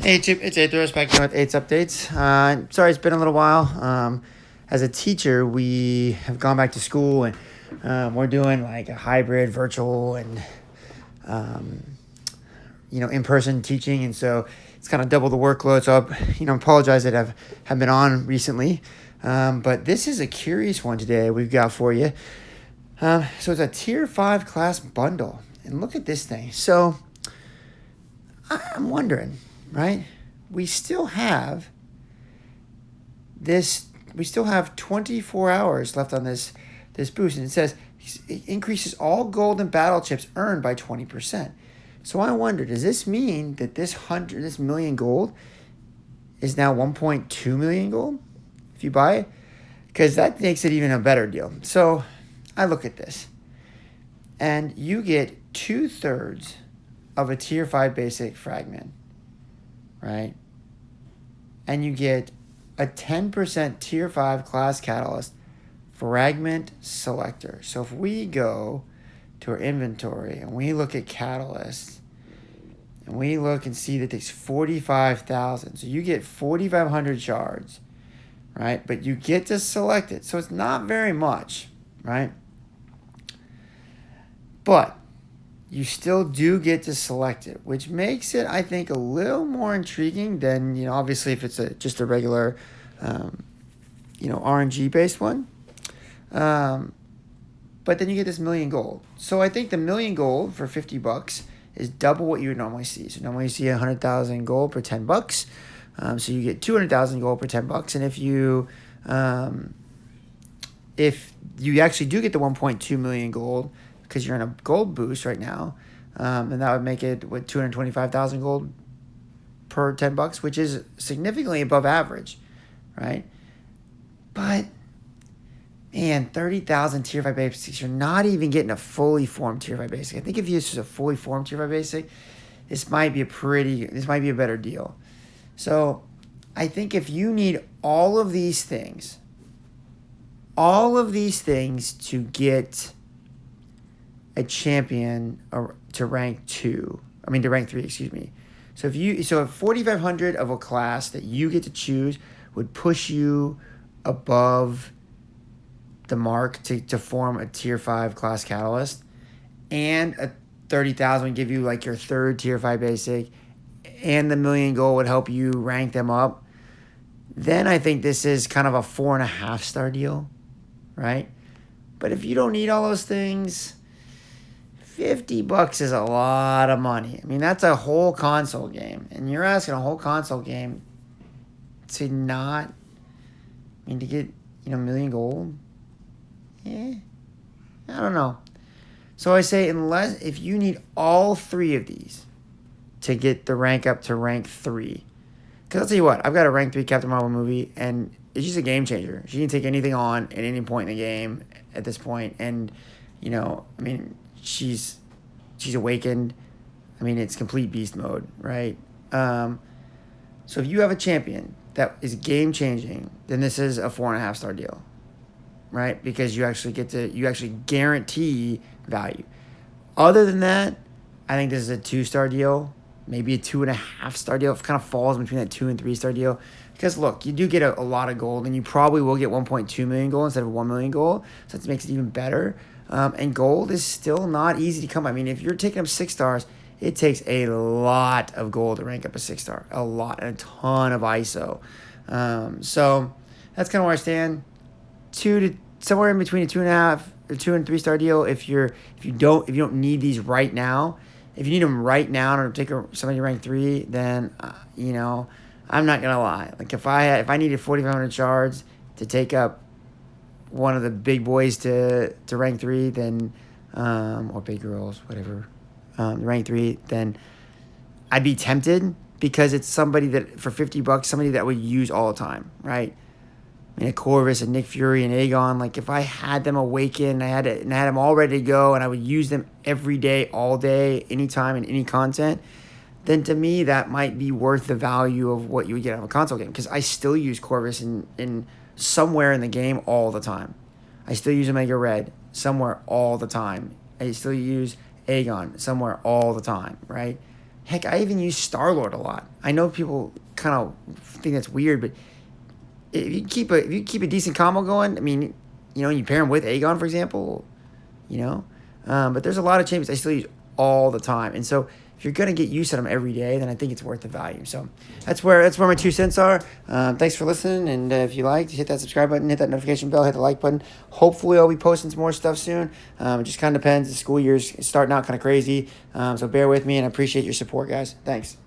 Hey, Chip, it's Aethros back again with Eight's Updates. Sorry, it's been a little while. As a teacher, we have gone back to school and we're doing like a hybrid, virtual, and um, in-person teaching, and so it's kind of double the workload. So, apologize that have been on recently, but this is a curious one today we've got for you. So it's a Tier 5 class bundle, and look at this thing. So I'm wondering, right? We still have 24 hours left on this boost, and it says it increases all gold and battle chips earned by 20%. So I wonder, does this mean that this million gold is now 1.2 million gold if you buy it? Because that makes it even a better deal. So I look at this, and you get 2/3 of a Tier 5 basic fragment, right? And you get a 10% Tier 5 class catalyst fragment selector. So if we go to our inventory and we look at catalysts, and we look and see that there's 45,000. So you get 4,500 shards, right? But you get to select it. So it's not very much, right? But you still do get to select it, which makes it, I think, a little more intriguing than, obviously if it's just a regular, RNG-based one. But then you get this million gold. So I think the million gold for $50 is double what you would normally see. So normally you see 100,000 gold per $10. So you get 200,000 gold per $10. And if you actually do get the 1.2 million gold, because you're in a gold boost right now, and that would make it with 225,000 gold per $10, which is significantly above average, right? But man, 30,000 Tier 5 basics, you're not even getting a fully formed Tier 5 basic. I think if you use a fully formed Tier 5 basic, this might be a better deal. So I think if you need all of these things to get a champion to rank 3, excuse me. So if 4,500 of a class that you get to choose would push you above the mark to form a Tier 5 class catalyst, and a 30,000 would give you like your third Tier 5 basic, and the million gold would help you rank them up, then I think this is kind of a 4.5 star deal, right? But if you don't need all those things, $50 is a lot of money. I mean, that's a whole console game, and you're asking a whole console game to get, million gold. Yeah, I don't know. So I say, if you need all 3 of these to get the rank up to rank 3, because I'll tell you what, I've got a rank 3 Captain Marvel movie, and it's just a game changer. She can take anything on at any point in the game at this point, and she's awakened. It's complete beast mode, right? So if you have a champion that is game changing, then this is a 4.5 star deal, right? Because you actually guarantee value. Other than that, I think this is a 2-star deal, maybe a 2.5 star deal. It kind of falls between that 2 and 3 star deal. Because look, you do get a lot of gold, and you probably will get 1.2 million gold instead of 1 million gold. So that makes it even better. And gold is still not easy to come. If you're taking up 6 stars, it takes a lot of gold to rank up a 6-star. A lot, and a ton of ISO. So that's kind of where I stand. Somewhere in between a 2.5 or 2 and 3 star deal. If you don't need these right now, if you need them right now to take somebody rank 3, then I'm not gonna lie. Like if I needed 4,500 shards to take up one of the big boys to rank 3, then or big girls, whatever, rank 3, then I'd be tempted, because it's somebody that for $50, somebody that would use all the time, right? A Corvus and Nick Fury and Aegon, like if I had them awaken, I had them all ready to go, and I would use them every day, all day, anytime, in any content, then to me that might be worth the value of what you would get out of a console game. Because I still use Corvus in somewhere in the game all the time. I still use Omega Red somewhere all the time. I still use Aegon somewhere all the time, right? Heck, I even use Star-Lord a lot. I know people kind of think that's weird, but if you keep a decent combo going, I mean, you pair him with Aegon, for example, you know. But there's a lot of champions I still use all the time, and so if you're gonna get used to them every day, then I think it's worth the value. So that's where my 2 cents are. Thanks for listening, and if you liked, hit that subscribe button, hit that notification bell, hit the like button. Hopefully, I'll be posting some more stuff soon. It just kind of depends. The school year's starting out kind of crazy, so bear with me, and I appreciate your support, guys. Thanks.